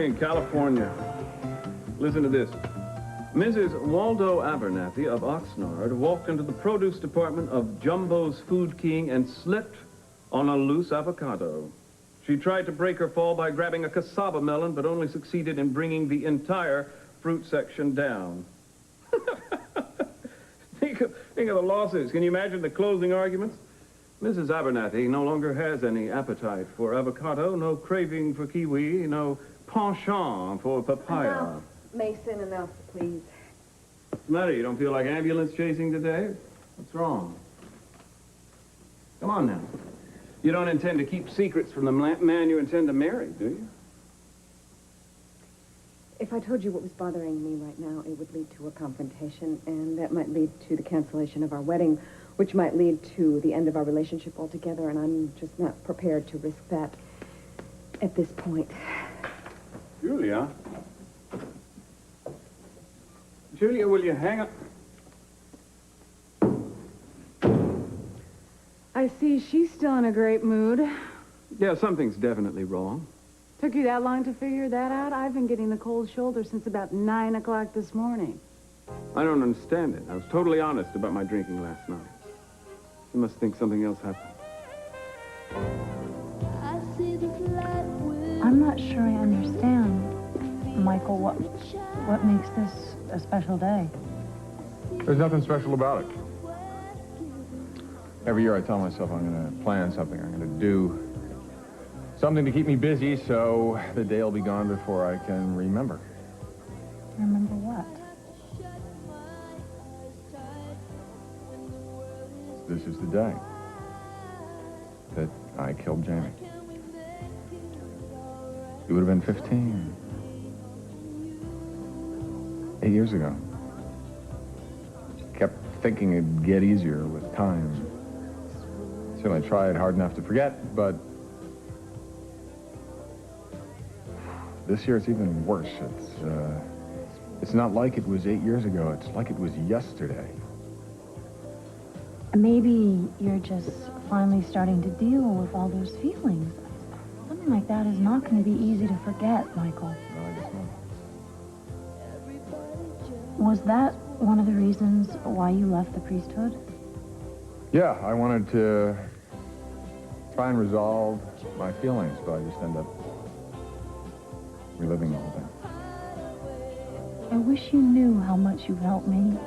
family in California. Listen to this. Mrs. Waldo Abernathy of Oxnard walked into the produce department of Jumbo's Food King and slipped on a loose avocado. She tried to break her fall by grabbing a cassava melon, but only succeeded in bringing the entire fruit section down. Think of the lawsuits. Can you imagine the closing arguments? Mrs. Abernathy no longer has any appetite for avocado, no craving for kiwi, no penchant for papaya. Enough. Meyson, enough, please. What's the matter? You don't feel like ambulance chasing today? What's wrong? Come on now. You don't intend to keep secrets from the man you intend to marry, do you? If I told you what was bothering me right now, it would lead to a confrontation, and that might lead to the cancellation of our wedding, which might lead to the end of our relationship altogether, and I'm just not prepared to risk that at this point. Julia? Julia, will you hang up? I see she's still in a great mood. Yeah, something's definitely wrong. Took you that long to figure that out? I've been getting the cold shoulder since about 9 o'clock this morning. I don't understand it. I was totally honest about my drinking last night. You must think something else happened. I'm not sure I understand, Michael, what makes this a special day? There's nothing special about it. Every year I tell myself I'm going to plan something, I'm going to do something to keep me busy so the day will be gone before I can remember. Remember what? This is the day that I killed Jamie. He would have been 15. 8 years ago. Kept thinking it'd get easier with time. Certainly tried hard enough to forget, but this year it's even worse. It's not like it was 8 years ago. It's like it was yesterday. Maybe you're just finally starting to deal with all those feelings. Something like that is not going to be easy to forget, Michael. No, I guess not. Was that one of the reasons why you left the priesthood? Yeah, I wanted to try and resolve my feelings, but I just end up reliving the whole thing. I wish you knew how much you've helped me.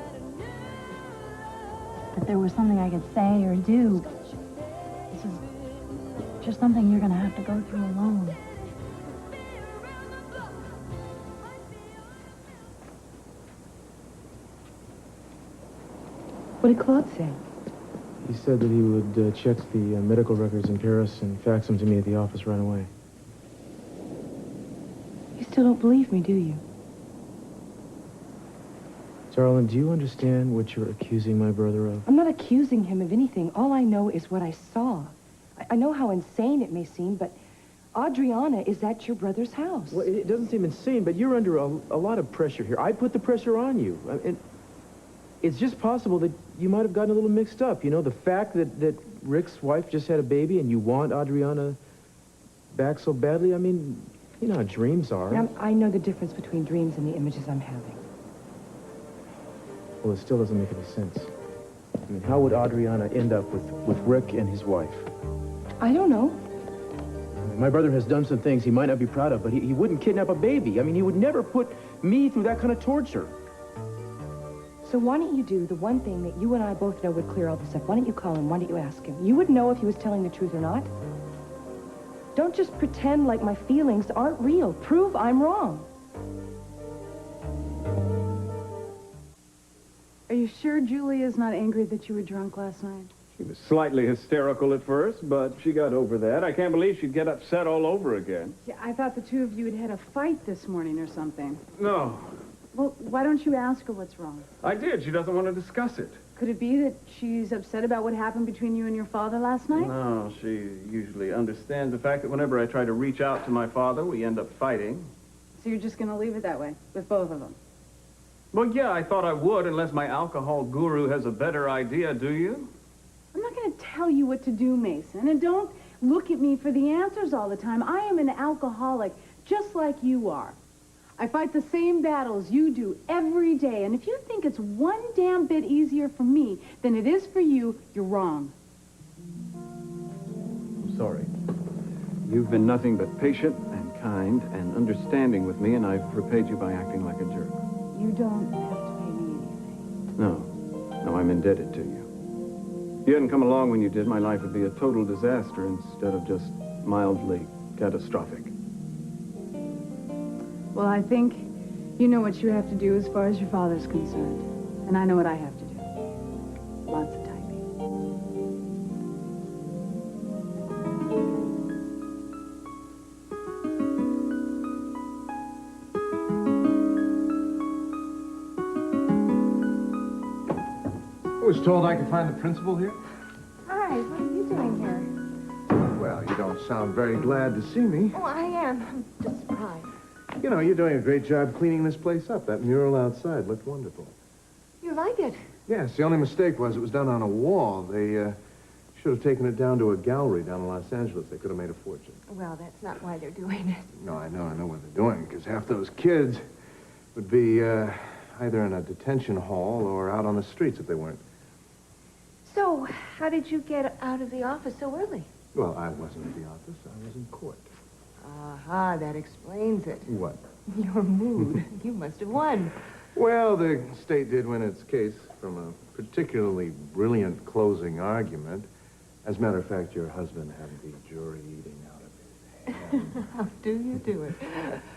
That there was something I could say or do. This is just something you're going to have to go through alone. What did Claude say? He said that he would check the medical records in Paris and fax them to me at the office right away. You still don't believe me, do you? Darling, do you understand what you're accusing my brother of? I'm not accusing him of anything. All I know is what I saw. I know how insane it may seem, but Adriana is at your brother's house. Well, it doesn't seem insane, but you're under a lot of pressure here. I put the pressure on you. And it's just possible that you might have gotten a little mixed up. You know, the fact that Rick's wife just had a baby and you want Adriana back so badly, I mean, you know how dreams are. Now, I know the difference between dreams and the images I'm having. Well, it still doesn't make any sense. I mean, how would Adriana end up with Rick and his wife? I don't know. I mean, my brother has done some things he might not be proud of, but he wouldn't kidnap a baby. I mean, he would never put me through that kind of torture. So why don't you do the one thing that you and I both know would clear all this up? Why don't you call him? Why don't you ask him? You would know if he was telling the truth or not. Don't just pretend like my feelings aren't real. Prove I'm wrong. Are you sure Julia's not angry that you were drunk last night? She was slightly hysterical at first, but she got over that. I can't believe she'd get upset all over again. Yeah, I thought the two of you had had a fight this morning or something. No. Well, why don't you ask her what's wrong? I did. She doesn't want to discuss it. Could it be that she's upset about what happened between you and your father last night? No, she usually understands the fact that whenever I try to reach out to my father, we end up fighting. So you're just going to leave it that way, with both of them? Well, yeah, I thought I would, unless my alcohol guru has a better idea, do you? I'm not going to tell you what to do, Meyson, and don't look at me for the answers all the time. I am an alcoholic just like you are. I fight the same battles you do every day, and if you think it's one damn bit easier for me than it is for you, you're wrong. I'm sorry. You've been nothing but patient and kind and understanding with me, and I've repaid you by acting like a jerk. You don't have to pay me anything. No. No, I'm indebted to you. If you hadn't come along when you did, my life would be a total disaster instead of just mildly catastrophic. Well, I think you know what you have to do as far as your father's concerned. And I know what I have to do. Lots of typing. I was told I could find the principal here. Hi, what are you doing here? Well, you don't sound very glad to see me. Oh, I am. I'm just surprised. You know, you're doing a great job cleaning this place up. That mural outside looked wonderful. You like it? Yes, the only mistake was it was done on a wall. They should have taken it down to a gallery down in Los Angeles. They could have made a fortune. Well, that's not why they're doing it. No, I know what they're doing, because half those kids would be either in a detention hall or out on the streets if they weren't. So, how did you get out of the office so early? Well, I wasn't at the office. I was in court. Aha, that explains it. What? Your mood. You must have won. Well, the state did win its case from a particularly brilliant closing argument. As a matter of fact, your husband had the jury eating out of his hand. How do you do it?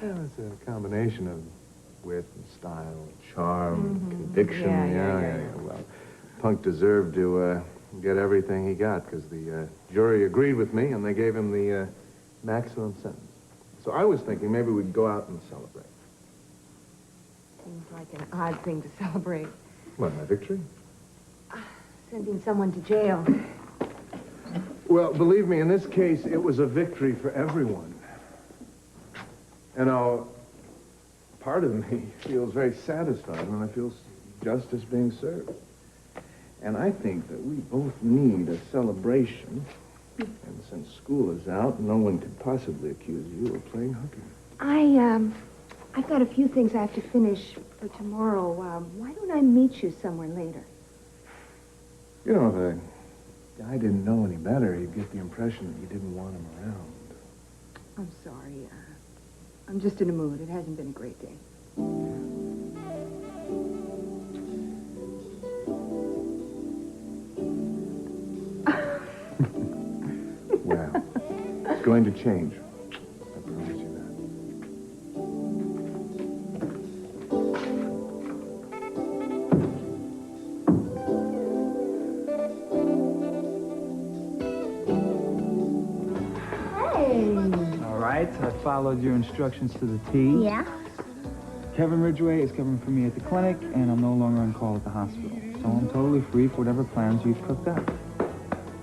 Well, it's a combination of wit and style, charm, conviction. Yeah. Well, Punk deserved to get everything he got because the jury agreed with me and they gave him the maximum sentence. So I was thinking maybe we'd go out and celebrate. Seems like an odd thing to celebrate. What, my victory? Sending someone to jail. Well, believe me, in this case, it was a victory for everyone. You know, part of me feels very satisfied when I feel justice being served. And I think that we both need a celebration. And since school is out, no one could possibly accuse you of playing hooky. I've got a few things I have to finish for tomorrow. Why don't I meet you somewhere later? You know, if a guy didn't know any better, he'd get the impression that you didn't want him around. I'm sorry. I'm just in a mood. It hasn't been a great day. Well, it's going to change. I promise you that. All right, I followed your instructions to the T. Yeah? Kevin Ridgway is covering for me at the clinic, and I'm no longer on call at the hospital. So I'm totally free for whatever plans you've cooked up.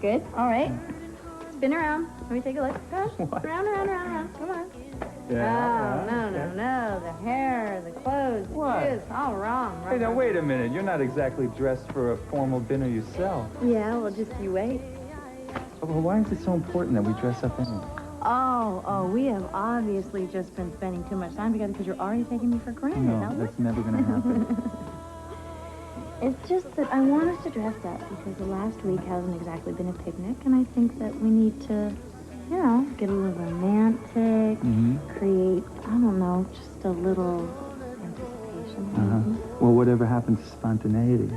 Good. All right. Spin around. Let me take a look. Come on. What? Round. Come on. Yeah. Oh, no. The hair, the clothes, What? the shoes. All wrong. Hey, now, wait a minute. You're not exactly dressed for a formal dinner yourself. Yeah, well, just you wait. Well, why is it so important that we dress up anyway? Oh, we have obviously just been spending too much time together because you're already taking me for granted. No, that's never going to happen. It's just that I want us to dress up because the last week hasn't exactly been a picnic, and I think that we need to, you know, get a little romantic, create, I don't know, just a little anticipation. Well, whatever happened to spontaneity?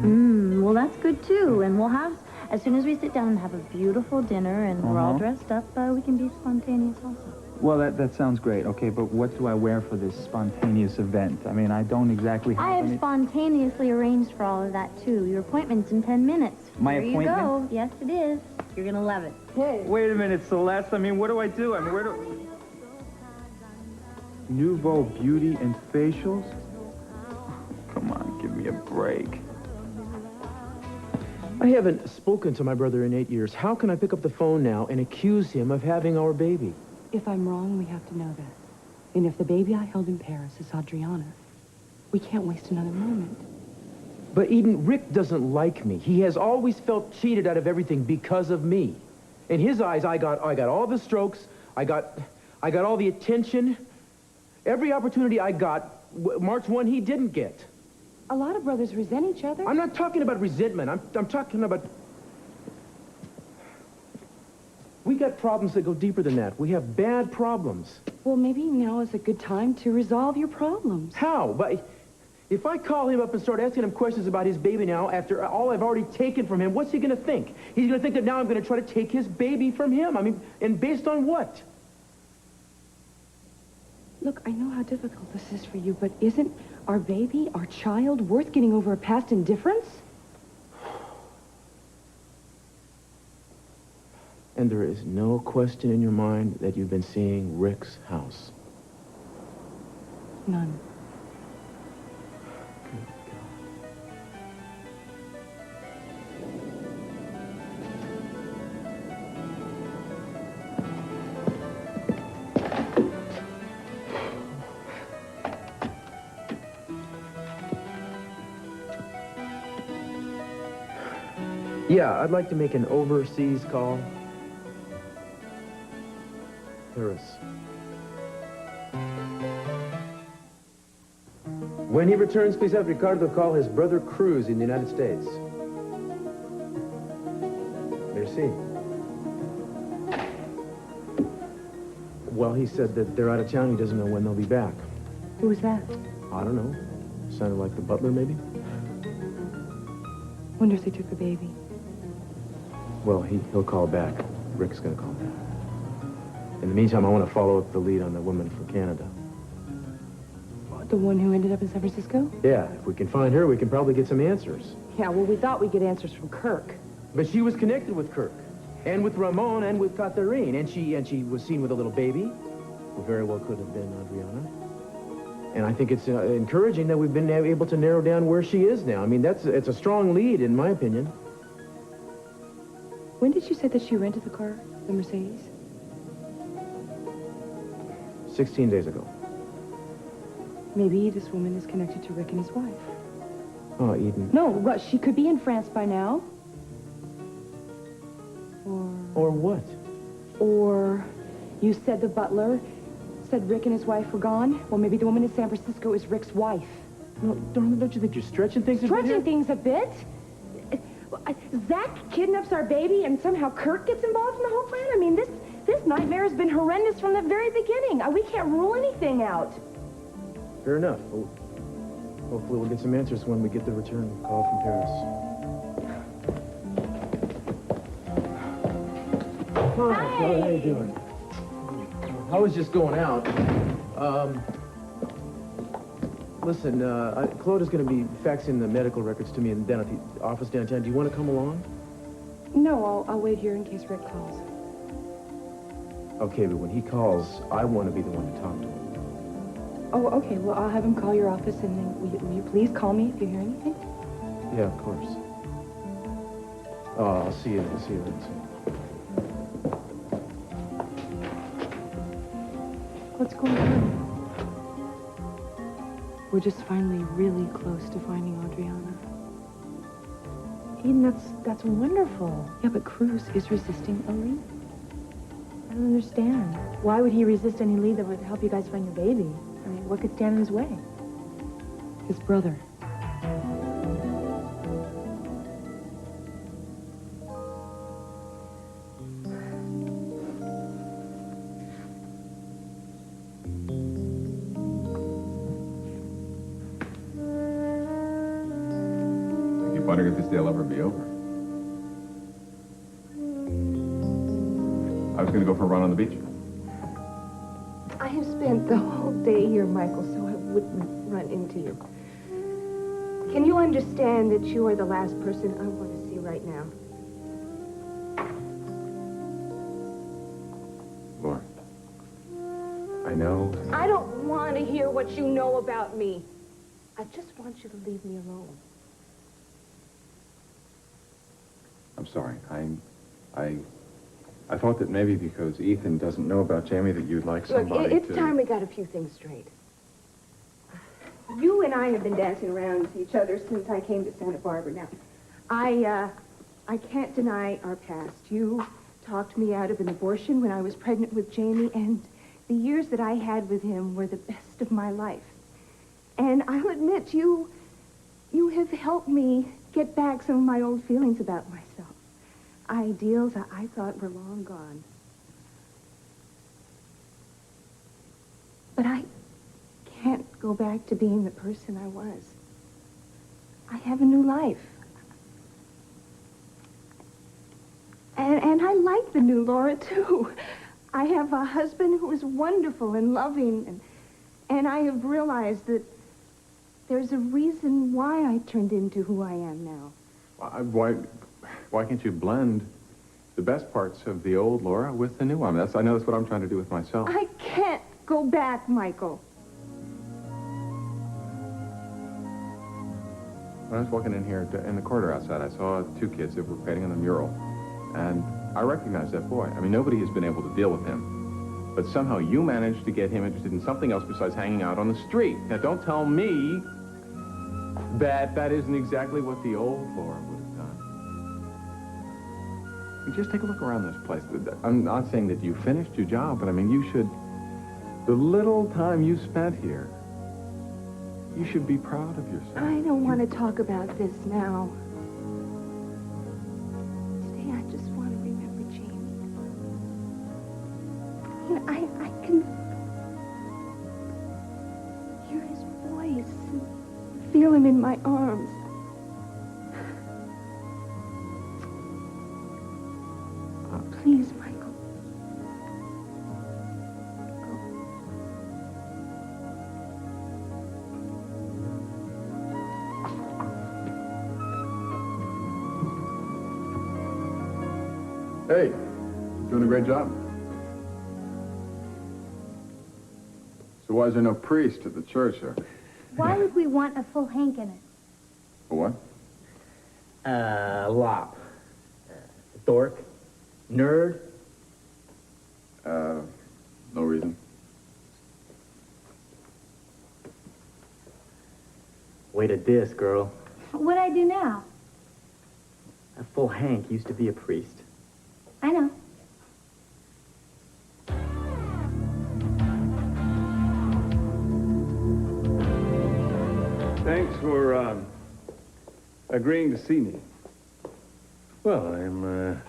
Well, that's good, too, and we'll have, as soon as we sit down and have a beautiful dinner and we're all dressed up, we can be spontaneous also. Well, that sounds great, okay, but what do I wear for this spontaneous event? I mean, I don't exactly have I have spontaneously arranged for all of that, too. Your appointment's in 10 minutes. My Here appointment? you go. Yes, it is. You're going to love it. Wait a minute, Celeste. I mean, what do I do? I mean, where do... Nouveau Beauty and Facials? Come on, give me a break. I haven't spoken to my brother in 8 years. How can I pick up the phone now and accuse him of having our baby? If I'm wrong, we have to know that. And if the baby I held in Paris is Adriana, we can't waste another moment. But Eden, Rick doesn't like me. He has always felt cheated out of everything because of me. In his eyes, I got all the strokes, I got all the attention, Every opportunity I got, March 1, he didn't get. A lot of brothers resent each other. I'm not talking about resentment. I'm talking about... We got problems that go deeper than that. We have bad problems. Well, maybe now is a good time to resolve your problems. How? But if I call him up and start asking him questions about his baby now, after all I've already taken from him, what's he going to think? He's going to think that now I'm going to try to take his baby from him. I mean, and based on what? Look, I know how difficult this is for you, but isn't our baby, our child, worth getting over a past indifference? And there is no question in your mind that you've been seeing Rick's house? None. Yeah, I'd like to make an overseas call. Paris. When he returns, please have Ricardo call his brother Cruz in the United States. Merci. Well, he said that they're out of town. He doesn't know when they'll be back. Who was that? I don't know. Sounded like the butler, maybe? Wonder if they took the baby. Well, he'll call back. Rick's gonna call back. In the meantime, I want to follow up the lead on the woman from Canada. The one who ended up in San Francisco? Yeah, if we can find her, we can probably get some answers. Yeah, well, we thought we'd get answers from Kirk. But she was connected with Kirk, and with Ramon, and with Catherine, and she was seen with a little baby, who very well could have been Adriana. And I think it's encouraging that we've been able to narrow down where she is now. I mean, it's a strong lead, in my opinion. When did you say that she rented the car, the Mercedes? 16 days ago. Maybe this woman is connected to Rick and his wife. Oh, Eden. No, but she could be in France by now. Or what? Or you said the butler said Rick and his wife were gone. Well, maybe the woman in San Francisco is Rick's wife. No, don't you think you're stretching things a bit? Stretching things a bit? Zach kidnaps our baby and somehow Kirk gets involved in the whole plan? I mean, this nightmare has been horrendous from the very beginning. We can't rule anything out. Fair enough. Well, hopefully we'll get some answers when we get the return call from Paris. Oh, Hi. how you doing? I was just going out. Listen, Claude is going to be faxing the medical records to me down at the office downtown. Do you want to come along? No, I'll wait here in case Rick calls. Okay, but when he calls, I want to be the one to talk to him. Oh, okay. Well, I'll have him call your office, and then will you please call me if you hear anything? Yeah, of course. I'll see you then soon. What's going on? We're just finally really close to finding Adriana. Eden, that's wonderful. Yeah, but Cruz is resisting a lead. I don't understand. Why would he resist any lead that would help you guys find your baby? I mean, what could stand in his way? His brother. Wondering if this day will ever be over. I was going to go for a run on the beach. I have spent the whole day here, Michael, so I wouldn't run into you. Can you understand that you are the last person I want to see right now? Laura, I know. I don't want to hear what you know about me. I just want you to leave me alone. I'm sorry. I thought that maybe because Ethan doesn't know about Jamie that you'd like somebody Look, it's time we got a few things straight. You and I have been dancing around each other since I came to Santa Barbara. Now, I can't deny our past. You talked me out of an abortion when I was pregnant with Jamie, and the years that I had with him were the best rest of my life. And I'll admit, you have helped me get back some of my old feelings about myself. Ideals I thought were long gone. But I can't go back to being the person I was. I have a new life. And I like the new Laura, too. I have a husband who is wonderful and loving, and I have realized that there's a reason why I turned into who I am now. Why can't you blend the best parts of the old Laura with the new one? I know that's what I'm trying to do with myself. I can't go back, Michael. When I was walking in here in the corridor outside, I saw two kids that were painting on the mural. And I recognized that boy. I mean, nobody has been able to deal with him. But somehow you managed to get him interested in something else besides hanging out on the street. Now, don't tell me that that isn't exactly what the old Laura would have done. You just take a look around this place. I'm not saying that you finished your job, but I mean, you should... The little time you spent here, you should be proud of yourself. I don't want to talk about this now. Today, I just want to remember Jamie. You know, I can hear his voice and feel him in my arms. Oh, please, Michael. Hey, doing a great job. So why is there no priest at the church here? Why would we want a full Hank in it? For what? Lop. Dork. Nerd. No reason. Way to diss, girl. What'd I do now? A full Hank used to be a priest. I know. Thanks for, agreeing to see me. Well, I'm,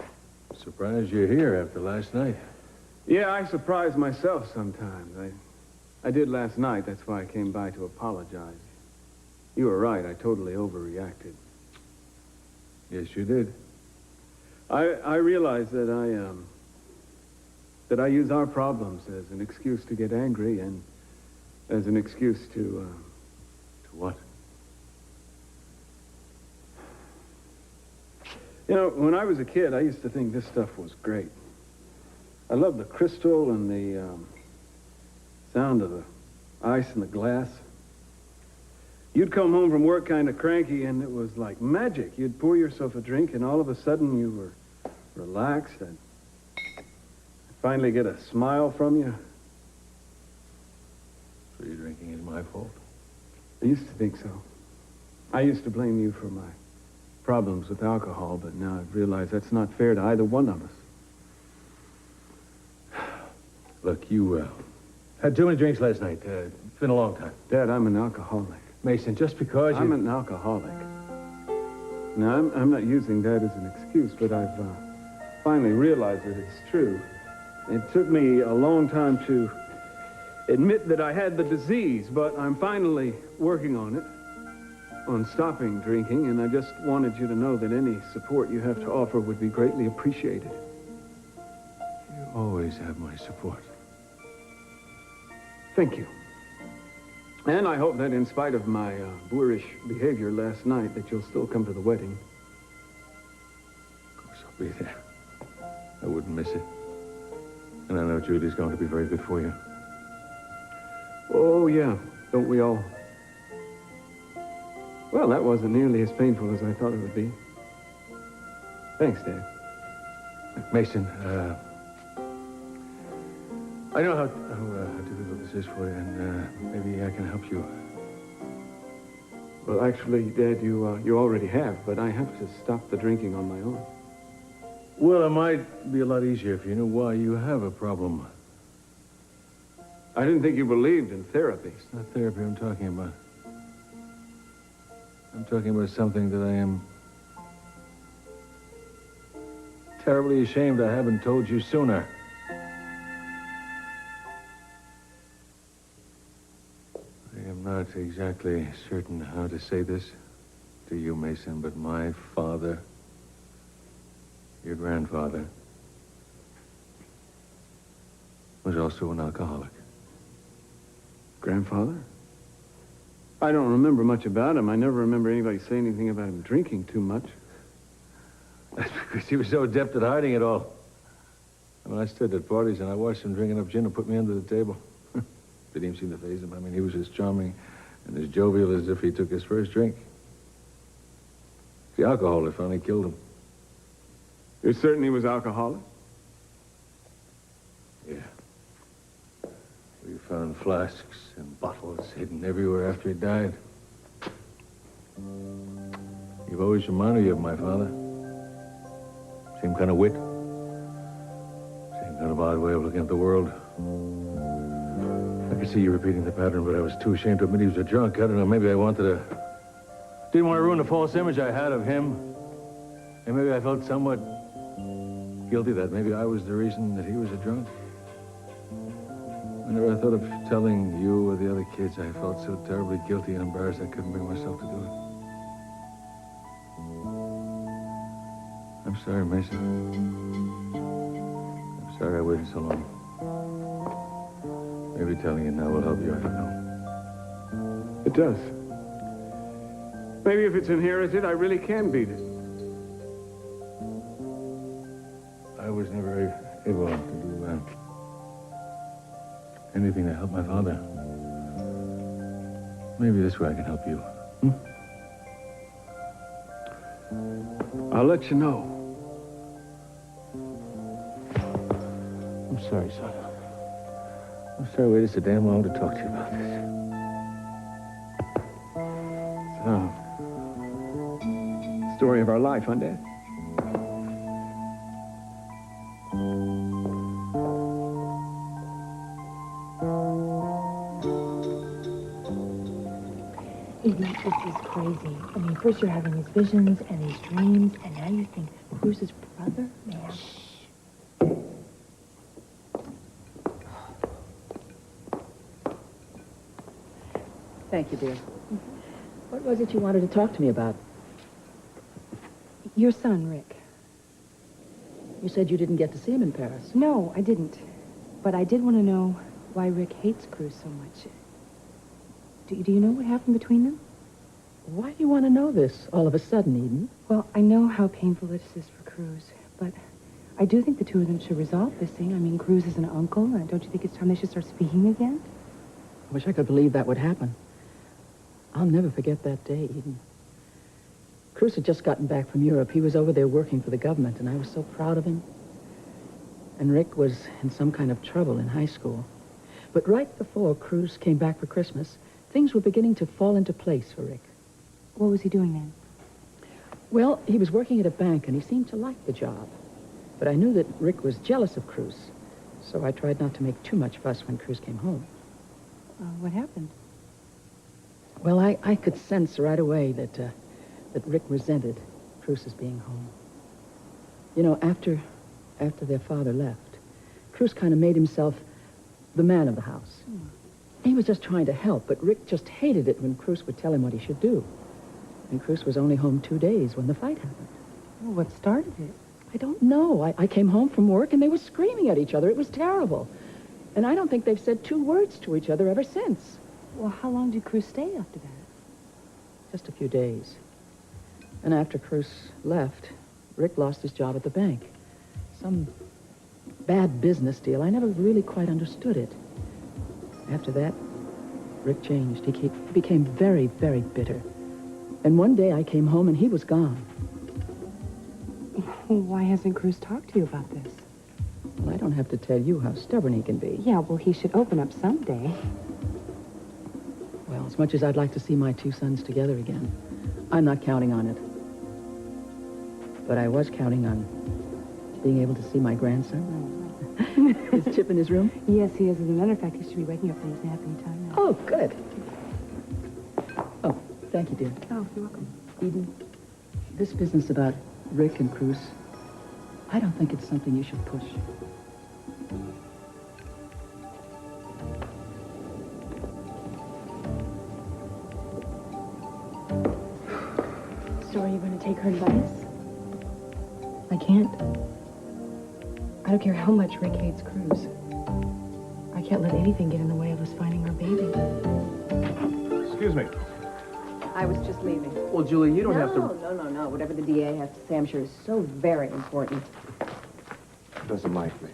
surprised you're here after last night. Yeah, I surprise myself sometimes. I did last night. That's why I came by to apologize. You were right. I totally overreacted. Yes, you did. I realize that I use our problems as an excuse to get angry and as an excuse to what? You know, when I was a kid, I used to think this stuff was great. I loved the crystal and the sound of the ice and the glass. You'd come home from work kind of cranky, and it was like magic. You'd pour yourself a drink, and all of a sudden you were relaxed, and finally get a smile from you. So your drinking is my fault? I used to think so. I used to blame you for my problems with alcohol, but now I've realized that's not fair to either one of us. Look, you, had too many drinks last night. It's been a long time. Dad, I'm an alcoholic. Mason, just because I'm an alcoholic. Now, I'm not using that as an excuse, but I've finally realized that it's true. It took me a long time to admit that I had the disease, but I'm finally working on it, on stopping drinking, and I just wanted you to know that any support you have to offer would be greatly appreciated. You always have my support. Thank you. And I hope that in spite of my boorish behavior last night, that you'll still come to the wedding. Of course I'll be there. I wouldn't miss it. And I know Judy's going to be very good for you. Oh, yeah. Don't we all? Well, that wasn't nearly as painful as I thought it would be. Thanks, Dad. Mason, I know how difficult this is for you, and maybe I can help you. Well, actually, Dad, you already have, but I have to stop the drinking on my own. Well, it might be a lot easier if you knew why you have a problem. I didn't think you believed in therapy. It's not therapy I'm talking about. I'm talking about something that I am terribly ashamed I haven't told you sooner. I am not exactly certain how to say this to you, Meyson, but my father, your grandfather, was also an alcoholic. Grandfather? I don't remember much about him. I never remember anybody saying anything about him drinking too much. That's because he was so adept at hiding it all. I mean, I stood at parties and I watched him drinking up gin and put me under the table. Didn't even seem to faze him. I mean, he was as charming and as jovial as if he took his first drink. The alcohol that finally killed him. You're certain he was alcoholic? Yeah. We found flasks and bottles hidden everywhere after he died. You've always reminded me of my father. Same kind of wit. Same kind of odd way of looking at the world. I could see you repeating the pattern, but I was too ashamed to admit he was a drunk. I don't know, maybe I wanted to... Didn't want to ruin the false image I had of him. And maybe I felt somewhat guilty that maybe I was the reason that he was a drunk. Whenever I thought of telling you or the other kids, I felt so terribly guilty and embarrassed I couldn't bring myself to do it. I'm sorry, Meyson. I'm sorry I waited so long. Maybe telling you now will help you, I don't know. It does. Maybe if it's inherited, I really can beat it. I was never able to do anything to help my father. Maybe this way I can help you. I'll let you know. I'm sorry, son. I'm sorry I waited so damn long to talk to you about this. Story of our life, huh, Dad? Edie, this is crazy. I mean, first you're having these visions and these dreams, and now you think Cruz's brother may have... Thank you, dear. What was it you wanted to talk to me about? Your son, Rick. You said you didn't get to see him in Paris. No, I didn't. But I did want to know why Rick hates Cruz so much. Do you know what happened between them? Why do you want to know this all of a sudden, Eden? Well, I know how painful this is for Cruz, but I do think the two of them should resolve this thing. I mean, Cruz is an uncle, and don't you think it's time they should start speaking again? I wish I could believe that would happen. I'll never forget that day, Eden. Cruz had just gotten back from Europe. He was over there working for the government, and I was so proud of him. And Rick was in some kind of trouble in high school. But right before Cruz came back for Christmas, things were beginning to fall into place for Rick. What was he doing then? Well, he was working at a bank, and he seemed to like the job. But I knew that Rick was jealous of Cruz, so I tried not to make too much fuss when Cruz came home. What happened? Well, I could sense right away that Rick resented Cruz's being home. You know, after their father left, Cruz kind of made himself the man of the house. He was just trying to help, but Rick just hated it when Cruz would tell him what he should do. And Cruz was only home 2 days when the fight happened. Well, what started it? I don't know. I came home from work and they were screaming at each other. It was terrible. And I don't think they've said 2 words to each other ever since. Well, how long did Cruz stay after that? Just a few days. And after Cruz left, Rick lost his job at the bank. Some bad business deal. I never really quite understood it. After that, Rick changed. He became very, very bitter. And one day I came home and he was gone. Why hasn't Cruz talked to you about this? Well, I don't have to tell you how stubborn he can be. Yeah, well, he should open up someday. Well, as much as I'd like to see my 2 sons together again, I'm not counting on it. But I was counting on being able to see my grandson. Is Chip in his room? Yes, he is. As a matter of fact, he should be waking up from his nap any time now. Oh, good. Oh, thank you, dear. Oh, you're welcome. Eden, this business about Rick and Cruz, I don't think it's something you should push. So are you going to take her advice? I can't. I don't care how much Rick hates Cruz. I can't let anything get in the way of us finding our baby. Excuse me. I was just leaving. Well, Julie, you don't have to... No. Whatever the DA has to say, I'm sure is so very important. She doesn't like me.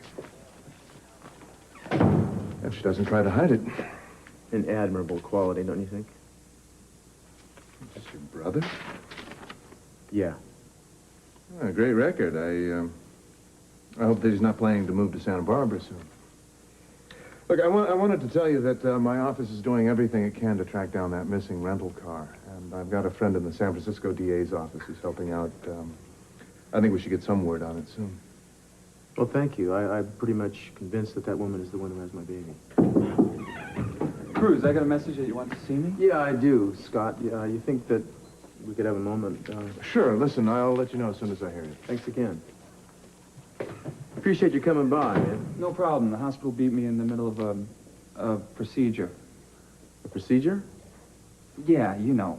And she doesn't try to hide it. An admirable quality, don't you think? Is this your brother? Yeah. Oh, great record. I hope that he's not planning to move to Santa Barbara soon. Look, I wanted to tell you that my office is doing everything it can to track down that missing rental car. And I've got a friend in the San Francisco DA's office who's helping out. I think we should get some word on it soon. Well, thank you. I'm pretty much convinced that that woman is the one who has my baby. Cruz, I got a message that you want to see me? Yeah, I do, Scott. You think that we could have a moment? Sure. Listen, I'll let you know as soon as I hear you. Thanks again. Appreciate you coming by, man. No problem. The hospital beat me in the middle of a procedure. A procedure? Yeah, you know.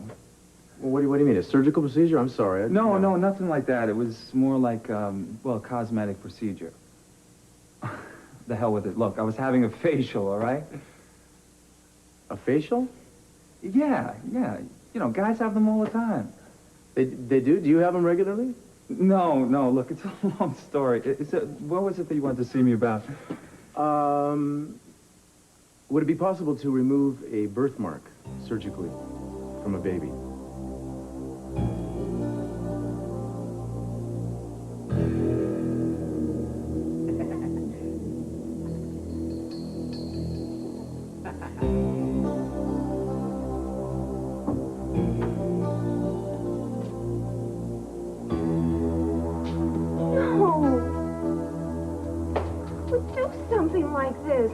Well, what do you mean? A surgical procedure? I'm sorry. No, nothing like that. It was more like, well, a cosmetic procedure. The hell with it. Look, I was having a facial, all right? A facial? Yeah. You know, guys have them all the time. They do? Do you have them regularly? No, look, it's a long story. What was it that you wanted to see me about? Would it be possible to remove a birthmark surgically from a baby? Something like this.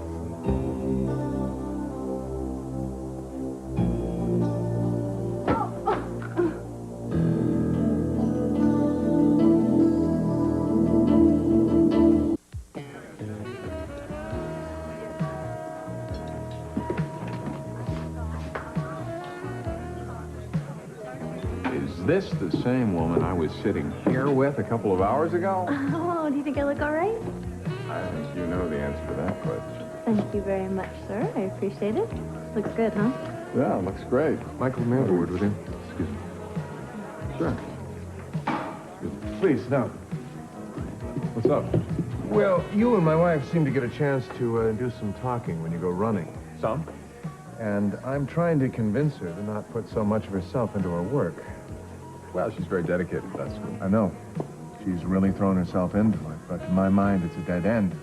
Is this the same woman I was sitting here with a couple of hours ago? Oh, do you think I look all right? I think you know the answer to that question. Thank you very much, sir. I appreciate it. Looks good, huh? Yeah, it looks great. Michael, may I have a word with you? Excuse me. Sure. Please, no. What's up? Well, you and my wife seem to get a chance to do some talking when you go running. Some? And I'm trying to convince her to not put so much of herself into her work. Well, she's very dedicated to that school. I know. She's really thrown herself into it, but to my mind, it's a dead end.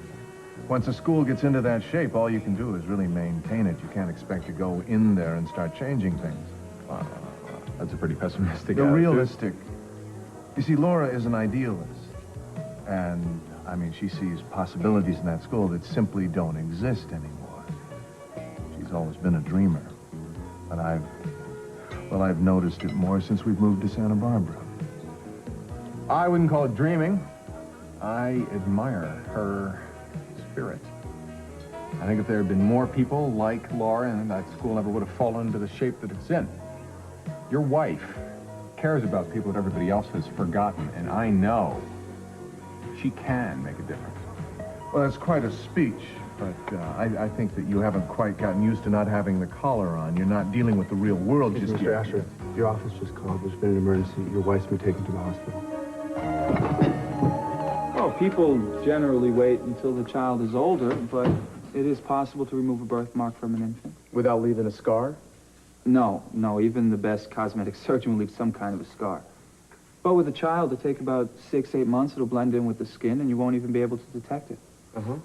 Once a school gets into that shape, all you can do is really maintain it. You can't expect to go in there and start changing things. That's a pretty pessimistic The attitude. realistic. You see, Laura is an idealist. And, I mean, she sees possibilities in that school that simply don't exist anymore. She's always been a dreamer. But I've noticed it more since we've moved to Santa Barbara. I wouldn't call it dreaming. I admire her spirit. I think if there had been more people like Laura, and that school never would have fallen into the shape that it's in. Your wife cares about people that everybody else has forgotten, and I know she can make a difference. Well, that's quite a speech, but I think that you haven't quite gotten used to not having the collar on. You're not dealing with the real world just Mr. yet. Asher, your office just called. There's been an emergency. Your wife's been taken to the hospital. Oh, people generally wait until the child is older, but it is possible to remove a birthmark from an infant. Without leaving a scar? No, even the best cosmetic surgeon will leave some kind of a scar. But with a child, it'll take about 6-8 months. It'll blend in with the skin, and you won't even be able to detect it. Uh-huh.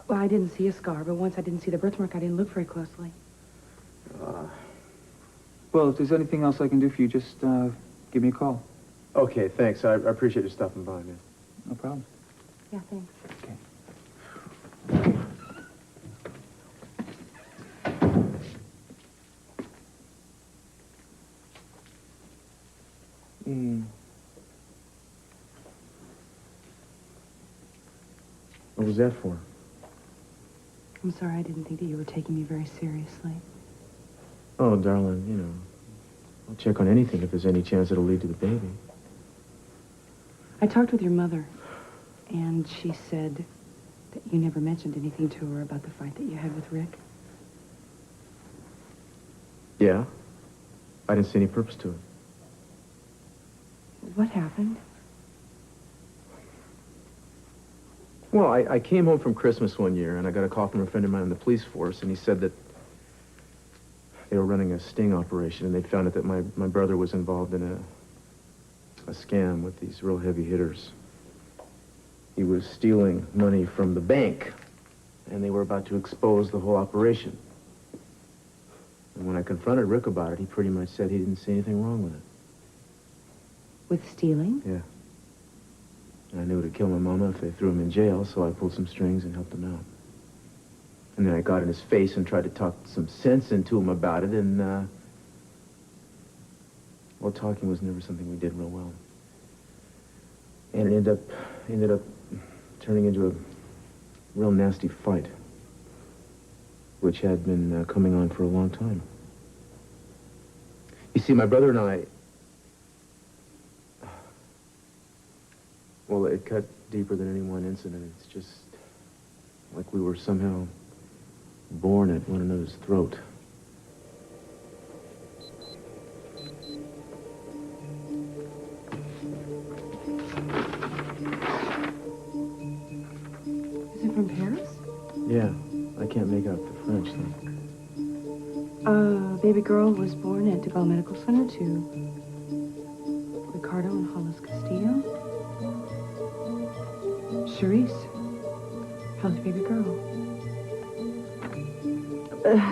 Well, I didn't see a scar, but once I didn't see the birthmark, I didn't look very closely. Well, if there's anything else I can do for you, just give me a call. Okay, thanks. I appreciate you stopping by, man. No problem. Yeah, thanks. Okay. What was that for? I'm sorry, I didn't think that you were taking me very seriously. Oh, darling, you know, I'll check on anything if there's any chance it'll lead to the baby. I talked with your mother, and she said that you never mentioned anything to her about the fight that you had with Rick. Yeah? I didn't see any purpose to it. What happened? Well, I came home from Christmas one year, and I got a call from a friend of mine in the police force, and he said that they were running a sting operation, and they'd found out that my brother was involved in a scam with these real heavy hitters. He was stealing money from the bank, and they were about to expose the whole operation. And when I confronted Rick about it, he pretty much said he didn't see anything wrong with it. With stealing? Yeah. And I knew it would kill my mama if they threw him in jail, so I pulled some strings and helped him out. And then I got in his face and tried to talk some sense into him about it, and, well, talking was never something we did real well. And it ended up turning into a real nasty fight, which had been coming on for a long time. You see, my brother and I, well, it cut deeper than any one incident. It's just like we were somehow born at one another's throat. Is it from Paris? Yeah, I can't make out the French, though. Baby girl was born at Duval Medical Center to Ricardo and Hollis Castillo. Charisse, healthy baby girl.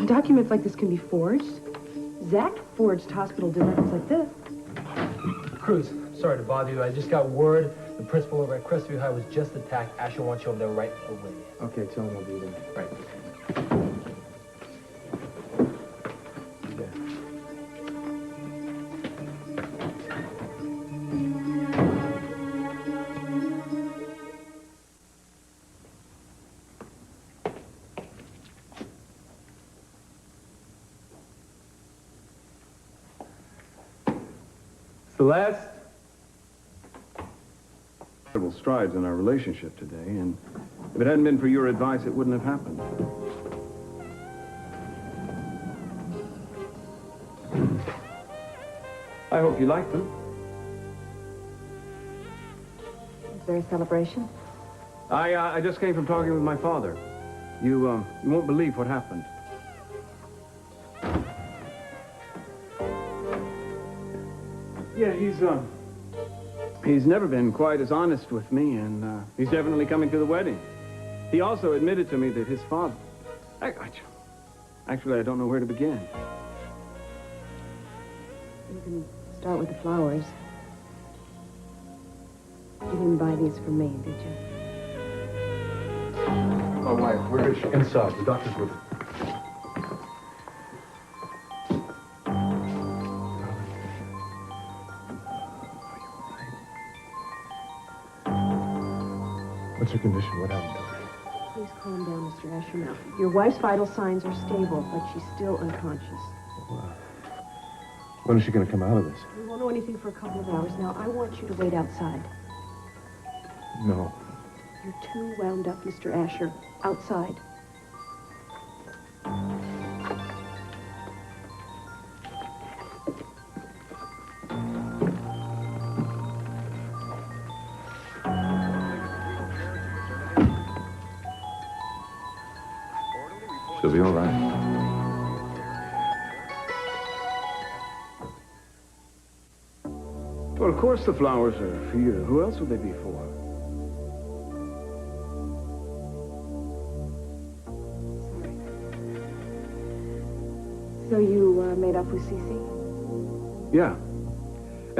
Documents like this can be forged. Zach forged hospital records like this. Cruz, sorry to bother you. I just got word the principal over at Crestview High was just attacked. Asher wants you over there right away. Okay, tell him I'll be there. Right. Celeste? Incredible strides in our relationship today, and if it hadn't been for your advice, it wouldn't have happened. I hope you like them. Is there a celebration? I just came from talking with my father. You won't believe what happened. Yeah, he's never been quite as honest with me, and he's definitely coming to the wedding. He also admitted to me that his father... Actually, I don't know where to begin. You can start with the flowers. You didn't buy these for me, did you? My wife, where is she? Inside. The doctor's with her. What's her condition? What happened to her? Please calm down, Mr. Asher, now. Your wife's vital signs are stable, but she's still unconscious. When is she going to come out of this? We won't know anything for a couple of hours. Now, I want you to wait outside. No. You're too wound up, Mr. Asher. Outside. She'll be all right. Well, of course the flowers are for you. Who else would they be for? So you made up with СиСи? Yeah.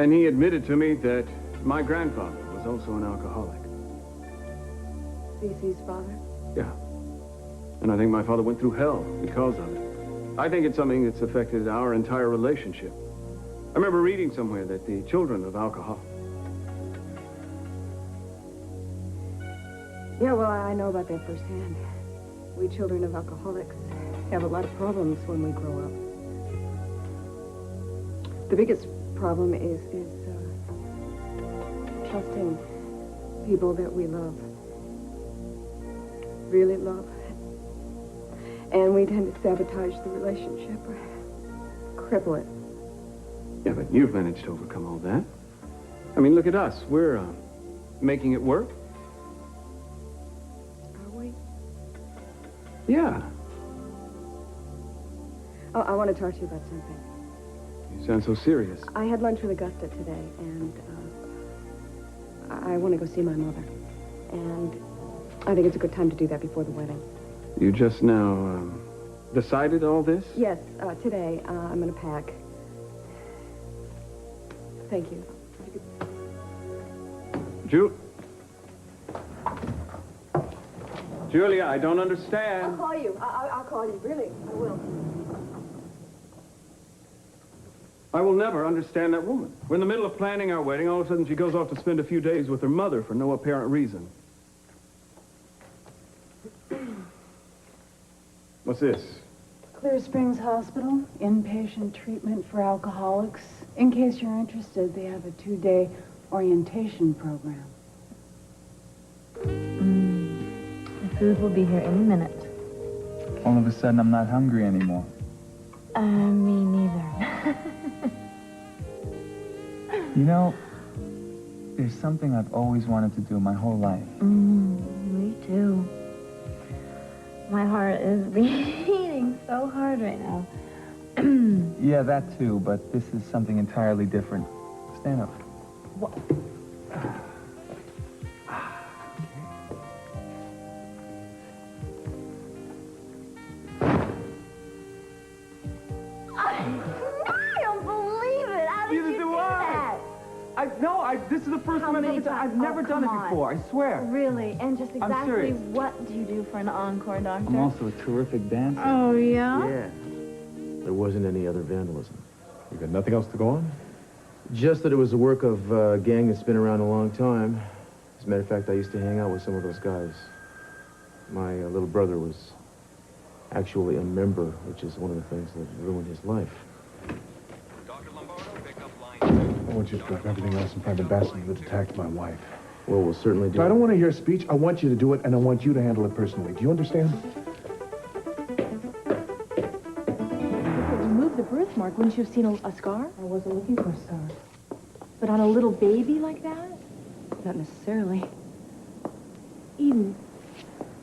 And he admitted to me that my grandfather was also an alcoholic. СиСi's father? Yeah. And I think my father went through hell because of it. I think it's something that's affected our entire relationship. I remember reading somewhere that the children of alcohol... Yeah, well, I know about that firsthand. We children of alcoholics have a lot of problems when we grow up. The biggest problem is trusting people that we love, really love. And we tend to sabotage the relationship or cripple it. Yeah, but you've managed to overcome all that. I mean, look at us. We're making it work. Are we? Yeah. Oh, I want to talk to you about something. You sound so serious. I had lunch with Augusta today, and I want to go see my mother. And I think it's a good time to do that before the wedding. You just now decided all this? Yes, today I'm going to pack. Thank you. Julia, I don't understand. I'll call you. I'll call you. Really, I will. I will never understand that woman. We're in the middle of planning our wedding. All of a sudden, she goes off to spend a few days with her mother for no apparent reason. What's this? Clear Springs Hospital, inpatient treatment for alcoholics. In case you're interested, they have a 2-day orientation program. The food will be here any minute. All of a sudden, I'm not hungry anymore. Me neither. You know, there's something I've always wanted to do my whole life. Me too. My heart is beating so hard right now. Yeah, that too, but this is something entirely different. Stand up. What? I don't believe it. How did you do that? This is the first time I've never done it before, I swear. Really? And just exactly serious. what do you do for an encore, Doctor? I'm also a terrific dancer. Oh, yeah? Yeah. There wasn't any other vandalism. You got nothing else to go on? Just that it was the work of a gang that's been around a long time. As a matter of fact, I used to hang out with some of those guys. My little brother was actually a member, which is one of the things that ruined his life. I want you to drop everything else and find the bastard that attacked my wife. Well, we'll certainly do it. I don't want to hear a speech. I want you to do it, and I want you to handle it personally. Do you understand? You moved the birthmark. Wouldn't you have seen a scar? I wasn't looking for a scar. But on a little baby like that? Not necessarily. Eden,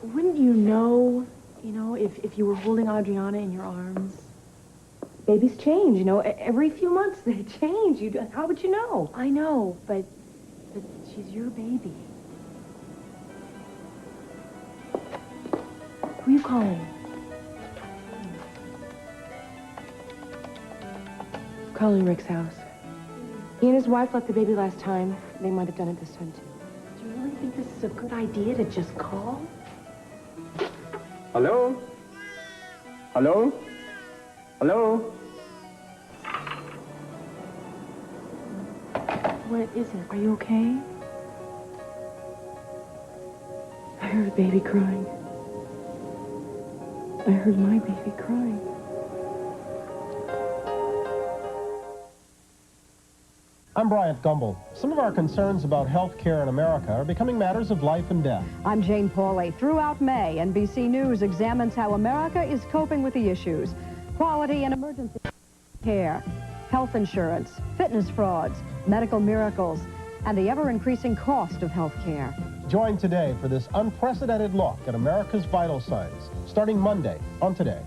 wouldn't you know, if you were holding Adriana in your arms? Babies change, every few months they change. How would you know? I know, but she's your baby. Who are you calling? Calling Rick's house. He and his wife left the baby last time. They might have done it this time, too. Do you really think this is a good idea to just call? Hello? Hello? Hello? What is it? Are you okay? I heard a baby crying. I heard my baby crying. I'm Bryant Gumbel. Some of our concerns about health care in America are becoming matters of life and death. I'm Jane Pauley. Throughout May, NBC News examines how America is coping with the issues: quality and emergency care, health insurance, fitness frauds, medical miracles, and the ever-increasing cost of health care. Join today for this unprecedented look at America's vital signs, starting Monday on Today.